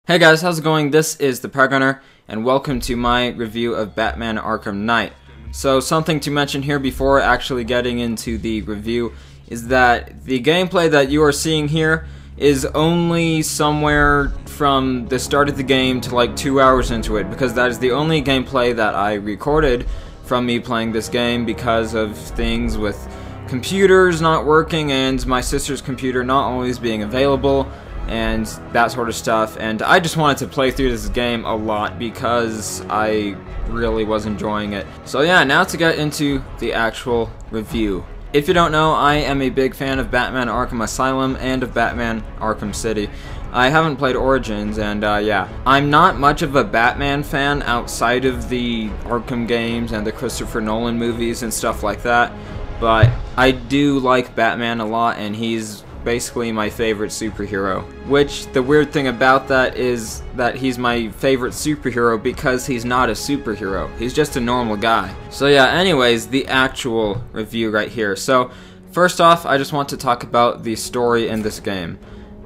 Hey guys, how's it going? This is ThePyroGunner, and welcome to my review of Batman Arkham Knight. So something to mention here before actually getting into the review is that the gameplay that you are seeing here is only somewhere from the start of the game to like 2 hours into it, because that is the only gameplay that I recorded from me playing this game because of things with computers not working and my sister's computer not always being available and that sort of stuff, and I just wanted to play through this game a lot because I really was enjoying it. So yeah, now to get into the actual review. If you don't know, I am a big fan of Batman Arkham Asylum and of Batman Arkham City. I haven't played Origins, and yeah. I'm not much of a Batman fan outside of the Arkham games and the Christopher Nolan movies and stuff like that, but I do like Batman a lot, and he's basically my favorite superhero. Which, the weird thing about that is that he's my favorite superhero because he's not a superhero. He's just a normal guy. So yeah, anyways, the actual review right here. So, first off, I just want to talk about the story in this game.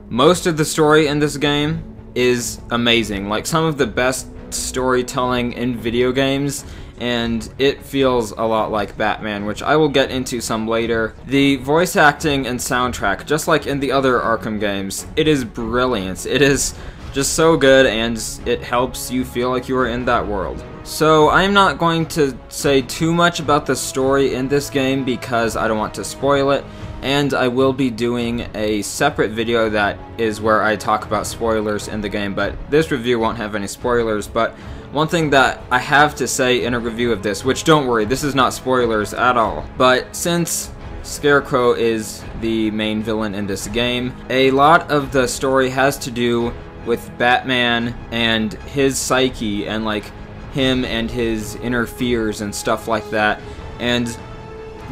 Most of the story in this game is amazing. Like, some of the best storytelling in video games, and it feels a lot like Batman, which I will get into some later. The voice acting and soundtrack, just like in the other Arkham games, it is brilliant. It is just so good, and it helps you feel like you are in that world. So I'm not going to say too much about the story in this game because I don't want to spoil it, and I will be doing a separate video that is where I talk about spoilers in the game, but this review won't have any spoilers. But one thing that I have to say in a review of this, which don't worry, this is not spoilers at all, but since Scarecrow is the main villain in this game, a lot of the story has to do with Batman and his psyche and like him and his inner fears and stuff like that, and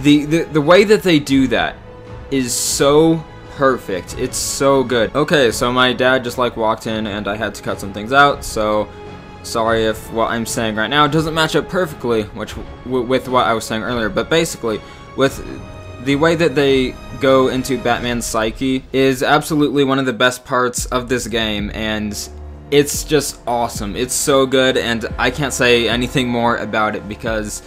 the way that they do that is so perfect. It's so good. Okay, so my dad just like walked in and I had to cut some things out, so sorry if what I'm saying right now doesn't match up perfectly with what I was saying earlier, but basically, with the way that they go into Batman's psyche is absolutely one of the best parts of this game, and it's just awesome. It's so good, and I can't say anything more about it because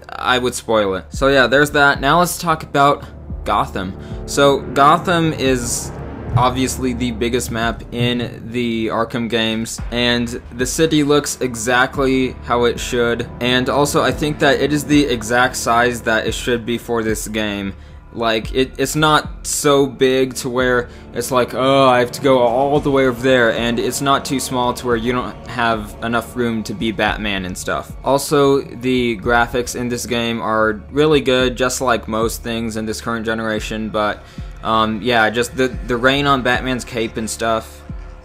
I would spoil it. So yeah, there's that. Now let's talk about Gotham. So Gotham is obviously the biggest map in the Arkham games, and the city looks exactly how it should, and also I think that it is the exact size that it should be for this game. Like, it's not so big to where it's like, oh, I have to go all the way over there, and it's not too small to where you don't have enough room to be Batman and stuff. Also, the graphics in this game are really good, just like most things in this current generation, but yeah, just the rain on Batman's cape and stuff,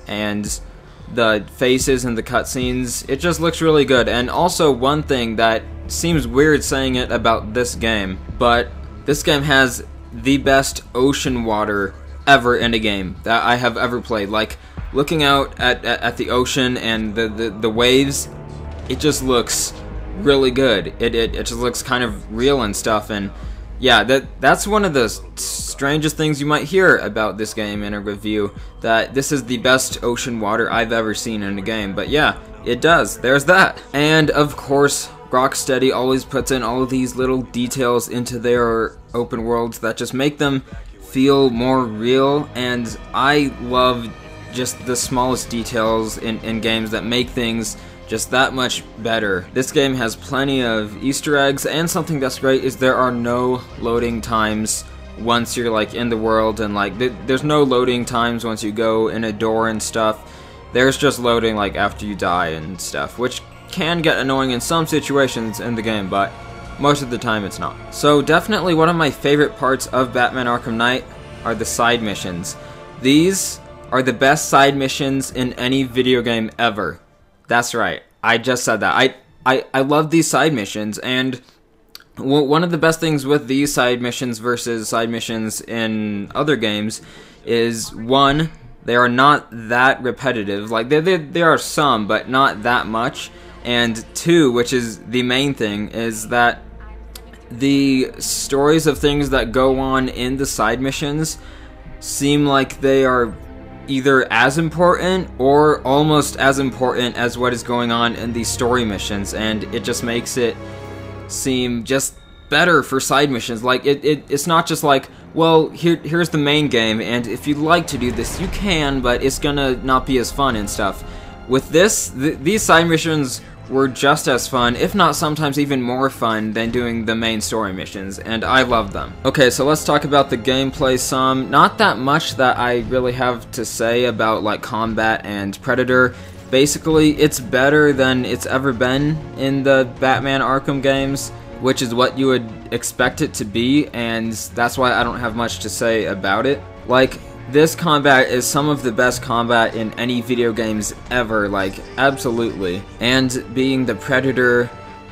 and the faces and the cutscenes, it just looks really good. And also, one thing that seems weird saying it about this game, but this game has the best ocean water ever in a game that I have ever played. Like, looking out at the ocean and the waves, it just looks really good. It just looks kind of real and stuff, and yeah, that's one of the strangest things you might hear about this game in a review, that this is the best ocean water I've ever seen in a game, but yeah, it does. There's that. And of course, Rocksteady always puts in all of these little details into their open worlds that just make them feel more real, and I love just the smallest details in games that make things just that much better. This game has plenty of Easter eggs, and something that's great is there are no loading times once you're like in the world, and like there's no loading times once you go in a door and stuff. There's just loading like after you die and stuff, which can get annoying in some situations in the game, but most of the time it's not. So definitely one of my favorite parts of Batman Arkham Knight are the side missions. These are the best side missions in any video game ever. That's right, I just said that. I love these side missions, and one of the best things with these side missions versus side missions in other games is, one, they are not that repetitive. Like, there are some, but not that much. And two, which is the main thing, is that the stories of things that go on in the side missions seem like they are either as important or almost as important as what is going on in these story missions, and it just makes it seem just better for side missions. Like it's not just like, well, here's the main game, and if you'd like to do this you can, but it's gonna not be as fun and stuff. With this, these side missions were just as fun, if not sometimes even more fun than doing the main story missions, and I love them. Okay, so let's talk about the gameplay some. Not that much that I really have to say about like combat and Predator. Basically, it's better than it's ever been in the Batman Arkham games, which is what you would expect it to be, and that's why I don't have much to say about it. Like, this combat is some of the best combat in any video games ever, like, absolutely. And being the Predator,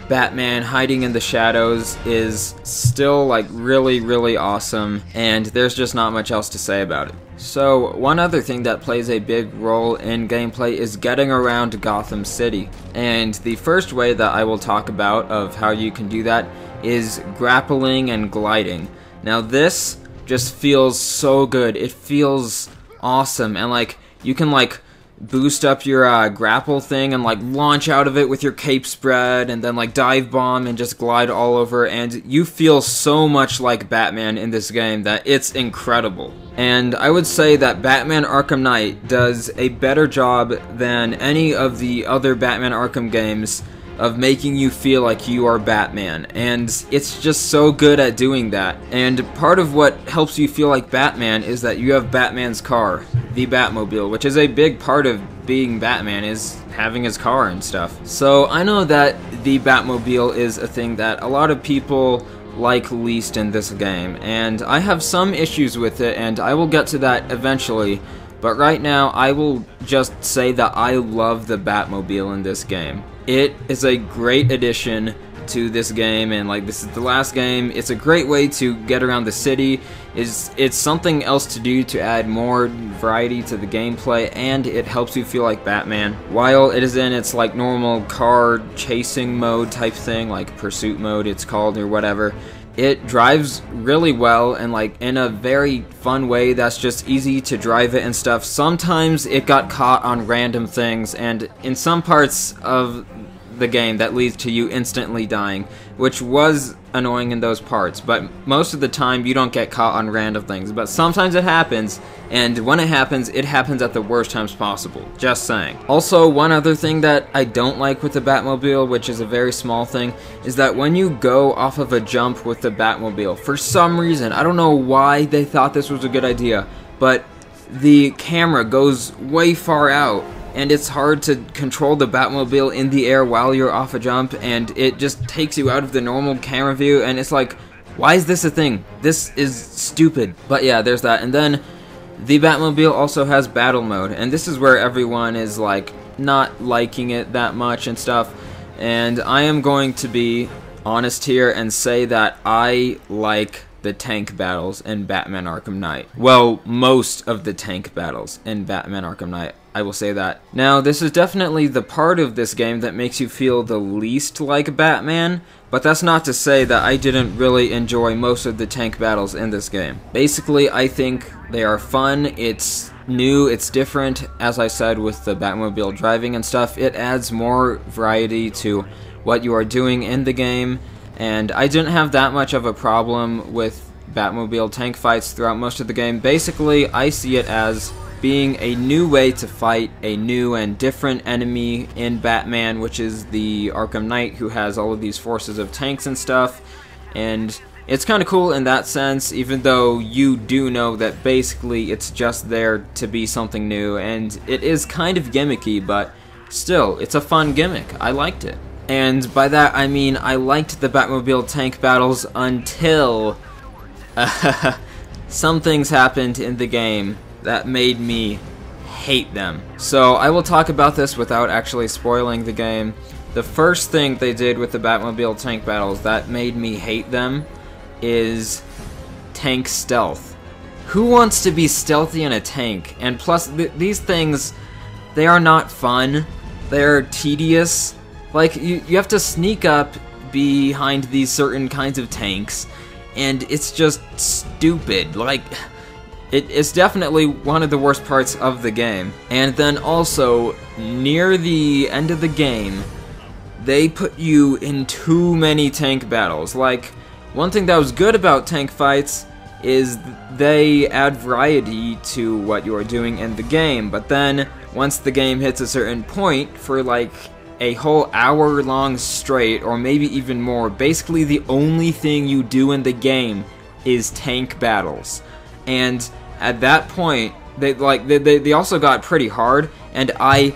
Batman hiding in the shadows is still, like, really, really awesome, and there's just not much else to say about it. So, one other thing that plays a big role in gameplay is getting around Gotham City. And the first way that I will talk about of how you can do that is grappling and gliding. Now this just feels so good. It feels awesome, and like you can like boost up your grapple thing and like launch out of it with your cape spread, and then like dive bomb and just glide all over, and you feel so much like Batman in this game that it's incredible. And I would say that Batman Arkham Knight does a better job than any of the other Batman Arkham games of making you feel like you are Batman, and it's just so good at doing that. And part of what helps you feel like Batman is that you have Batman's car, the Batmobile, which is a big part of being Batman, is having his car and stuff. So I know that the Batmobile is a thing that a lot of people like least in this game, and I have some issues with it, and I will get to that eventually. But right now, I will just say that I love the Batmobile in this game. It is a great addition to this game, and like this is the last game. It's a great way to get around the city. It's something else to do to add more variety to the gameplay, and it helps you feel like Batman. While it is in its like normal car chasing mode type thing, like pursuit mode it's called or whatever, it drives really well and like in a very fun way that's just easy to drive it and stuff. Sometimes it got caught on random things, and in some parts of the game that leads to you instantly dying, which was annoying in those parts, but most of the time you don't get caught on random things. But sometimes it happens, and when it happens at the worst times possible. Just saying. Also, one other thing that I don't like with the Batmobile, which is a very small thing, is that when you go off of a jump with the Batmobile, for some reason, I don't know why they thought this was a good idea, but the camera goes way far out, and it's hard to control the Batmobile in the air while you're off a jump, and it just takes you out of the normal camera view, and it's like, why is this a thing? This is stupid. But yeah, there's that. And then the Batmobile also has battle mode, and this is where everyone is like not liking it that much and stuff, and I am going to be honest here and say that I like the tank battles in Batman Arkham Knight. Well, most of the tank battles in Batman Arkham Knight, I will say that. Now, this is definitely the part of this game that makes you feel the least like Batman, but that's not to say that I didn't really enjoy most of the tank battles in this game. Basically, I think they are fun, it's new, it's different, as I said with the Batmobile driving and stuff. It adds more variety to what you are doing in the game, and I didn't have that much of a problem with Batmobile tank fights throughout most of the game. Basically, I see it as being a new way to fight a new and different enemy in Batman, which is the Arkham Knight, who has all of these forces of tanks and stuff, and it's kind of cool in that sense, even though you do know that basically it's just there to be something new, and it is kind of gimmicky, but still, it's a fun gimmick. I liked it. And by that I mean I liked the Batmobile tank battles until some things happened in the game that made me hate them. So I will talk about this without actually spoiling the game. The first thing they did with the Batmobile tank battles that made me hate them is tank stealth. Who wants to be stealthy in a tank? And plus, these things, they are not fun. They're tedious. Like, you have to sneak up behind these certain kinds of tanks, and it's just stupid. Like, it's definitely one of the worst parts of the game. And then also, near the end of the game, they put you in too many tank battles. Like, one thing that was good about tank fights is they add variety to what you are doing in the game, but then once the game hits a certain point, for like a whole hour long straight, or maybe even more, basically the only thing you do in the game is tank battles. And at that point, they also got pretty hard, and I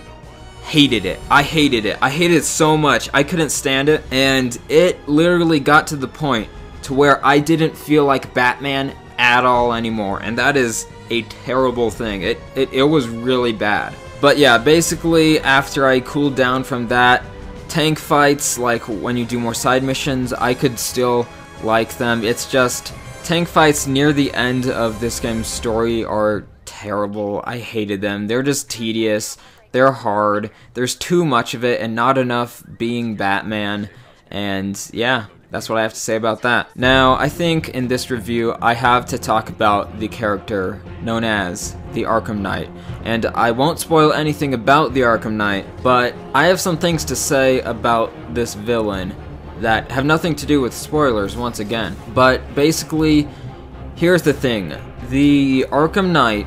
hated it. I hated it so much. I couldn't stand it, and it literally got to the point to where I didn't feel like Batman at all anymore, and that is a terrible thing. It was really bad. But yeah, basically after I cooled down from that, tank fights, like when you do more side missions, I could still like them. It's just tank fights near the end of this game's story are terrible. I hated them. They're just tedious. They're hard. There's too much of it and not enough being Batman. And yeah, that's what I have to say about that. Now, I think in this review, I have to talk about the character known as the Arkham Knight. And I won't spoil anything about the Arkham Knight, but I have some things to say about this villain that have nothing to do with spoilers once again. But basically, here's the thing. The Arkham Knight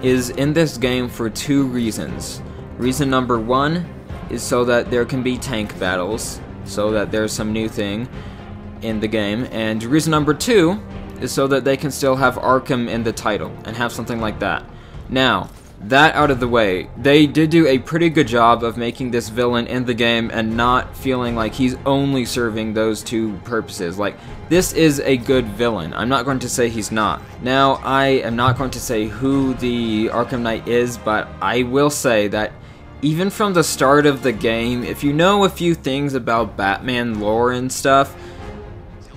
is in this game for two reasons. Reason number one is so that there can be tank battles, so that there's some new thing in the game, and reason number two is so that they can still have Arkham in the title and have something like that. Now, that out of the way, they did do a pretty good job of making this villain in the game and not feeling like he's only serving those two purposes. Like, this is a good villain. I'm not going to say he's not. Now, I am not going to say who the Arkham Knight is, but I will say that even from the start of the game, if you know a few things about Batman lore and stuff,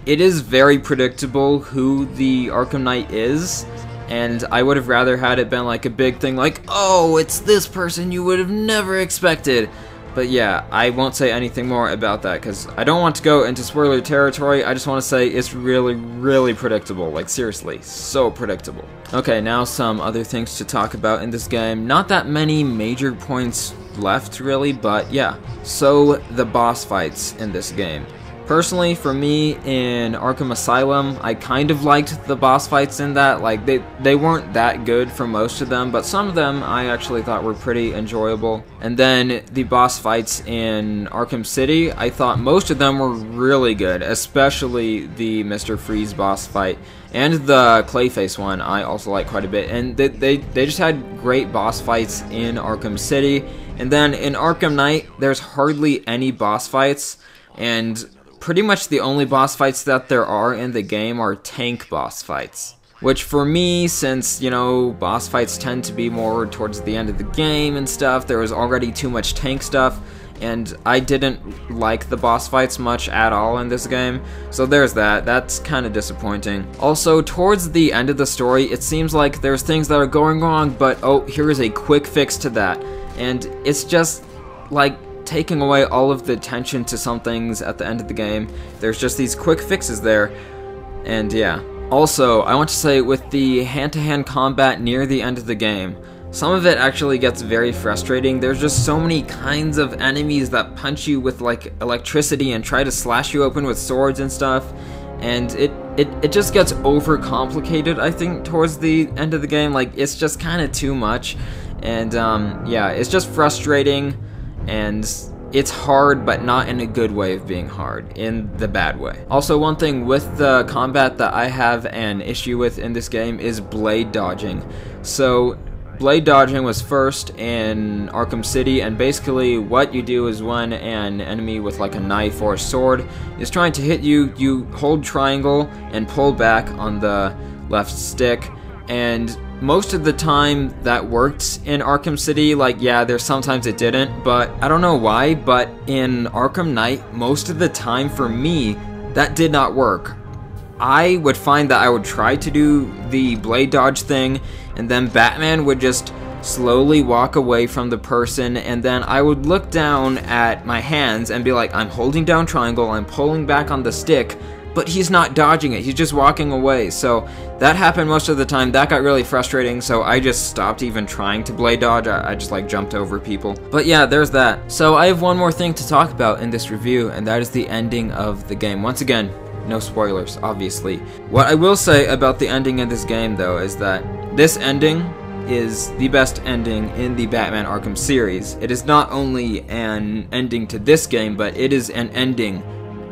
it is very predictable who the Arkham Knight is, and I would have rather had it been like a big thing like, oh, it's this person you would have never expected. But yeah, I won't say anything more about that because I don't want to go into spoiler territory. I just want to say it's really, really predictable. Like, seriously, so predictable. Okay, now some other things to talk about in this game. Not that many major points left, really, but yeah. So, the boss fights in this game. Personally, for me, in Arkham Asylum, I kind of liked the boss fights in that. Like, they weren't that good for most of them, but some of them I actually thought were pretty enjoyable. And then the boss fights in Arkham City, I thought most of them were really good, especially the Mr. Freeze boss fight. And the Clayface one I also like quite a bit. And they just had great boss fights in Arkham City. And then in Arkham Knight, there's hardly any boss fights, and pretty much the only boss fights that there are in the game are tank boss fights. Which for me, since, you know, boss fights tend to be more towards the end of the game and stuff, there was already too much tank stuff, and I didn't like the boss fights much at all in this game, so there's that. That's kind of disappointing. Also, towards the end of the story, it seems like there's things that are going wrong, but oh, here is a quick fix to that. And it's just, like, taking away all of the attention to some things at the end of the game. There's just these quick fixes there, and yeah. Also, I want to say, with the hand-to-hand combat near the end of the game, some of it actually gets very frustrating. There's just so many kinds of enemies that punch you with, like, electricity and try to slash you open with swords and stuff, and it just gets overcomplicated, I think, towards the end of the game. Like, it's just kind of too much, and yeah, it's just frustrating. And it's hard, but not in a good way of being hard, in the bad way. Also, one thing with the combat that I have an issue with in this game is blade dodging. So, blade dodging was first in Arkham City, and basically what you do is when an enemy with like a knife or a sword is trying to hit you, you hold triangle and pull back on the left stick, and most of the time that worked in Arkham City. Like, yeah, there's sometimes it didn't, but I don't know why, but in Arkham Knight, most of the time for me, that did not work. I would find that I would try to do the blade dodge thing, and then Batman would just slowly walk away from the person, and then I would look down at my hands and be like, I'm holding down triangle, I'm pulling back on the stick, but he's not dodging it, he's just walking away. So that happened most of the time. That got really frustrating, so I just stopped even trying to blade dodge. I just like jumped over people. But yeah, there's that. So I have one more thing to talk about in this review, and that is the ending of the game. Once again, no spoilers, obviously. What I will say about the ending of this game, though, is that this ending is the best ending in the Batman Arkham series. It is not only an ending to this game, but it is an ending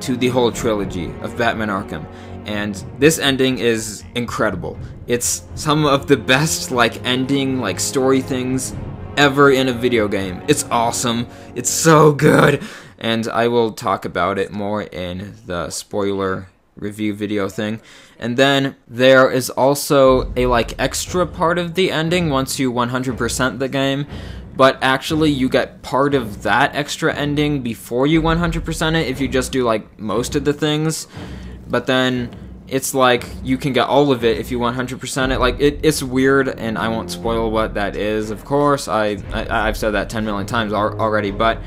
to the whole trilogy of Batman Arkham. And this ending is incredible. It's some of the best ending story things ever in a video game. It's awesome. It's so good. And I will talk about it more in the spoiler review video thing. And then there is also a extra part of the ending once you 100% the game, but actually you get part of that extra ending before you 100% it if you just do most of the things. But then it's you can get all of it if you 100% it. It's weird, and I won't spoil what that is, of course. I've said that 10 million times already, but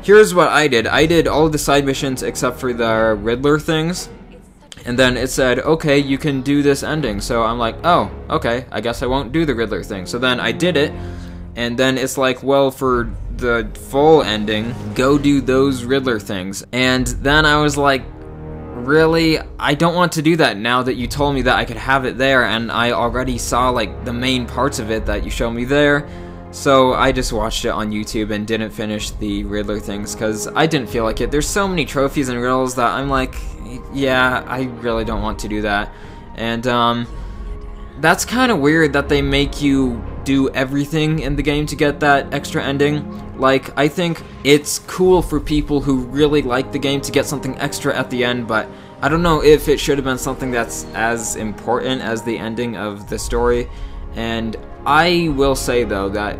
here's what I did. I did all of the side missions except for the Riddler things. And then it said, okay, you can do this ending. So I'm like, oh, okay, I guess I won't do the Riddler thing. So then I did it, and then it's well, for the full ending, go do those Riddler things. And then I was like, really? I don't want to do that now that you told me that I could have it there, and I already saw the main parts of it that you showed me there. So I just watched it on YouTube and didn't finish the Riddler things because I didn't feel like it. There's so many trophies and riddles that I'm like, yeah, I really don't want to do that. And that's kind of weird that they make you do everything in the game to get that extra ending. I think it's cool for people who really like the game to get something extra at the end, but I don't know if it should have been something that's as important as the ending of the story. And I will say, though, that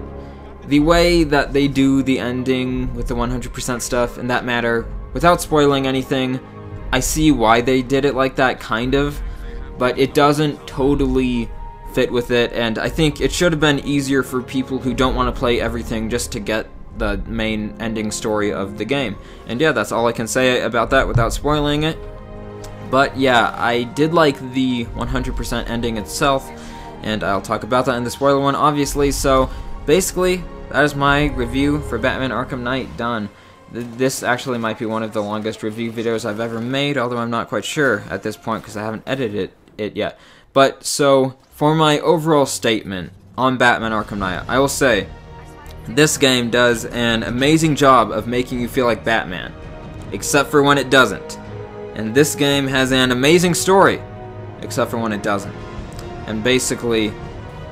the way that they do the ending with the 100% stuff in that matter, without spoiling anything, I see why they did it like that, kind of, but it doesn't totally fit with it, and I think it should have been easier for people who don't want to play everything just to get the main ending story of the game. And yeah, that's all I can say about that without spoiling it. But yeah, I did like the 100% ending itself, and I'll talk about that in the spoiler one, obviously. So basically, that is my review for Batman Arkham Knight done. This actually might be one of the longest review videos I've ever made, although I'm not quite sure at this point because I haven't edited it yet. But so, for my overall statement on Batman Arkham Knight, I will say this game does an amazing job of making you feel like Batman, except for when it doesn't. And this game has an amazing story, except for when it doesn't. And basically,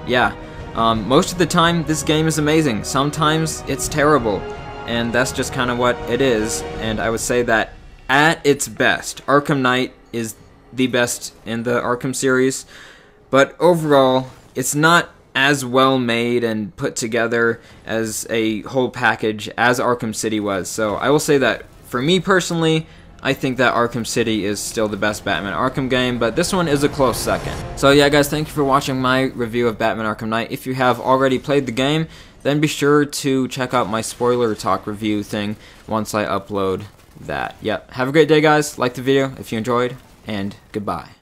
yeah, most of the time this game is amazing. Sometimes it's terrible, and that's just kind of what it is. And I would say that at its best, Arkham Knight is the best in the Arkham series, but overall it's not as well made and put together as a whole package as Arkham City was. So I will say that for me personally, I think that Arkham City is still the best Batman Arkham game, but this one is a close second. So yeah guys, thank you for watching my review of Batman Arkham Knight. If you have already played the game, then be sure to check out my spoiler talk review thing once I upload that. Yep, have a great day guys, like the video if you enjoyed, and goodbye.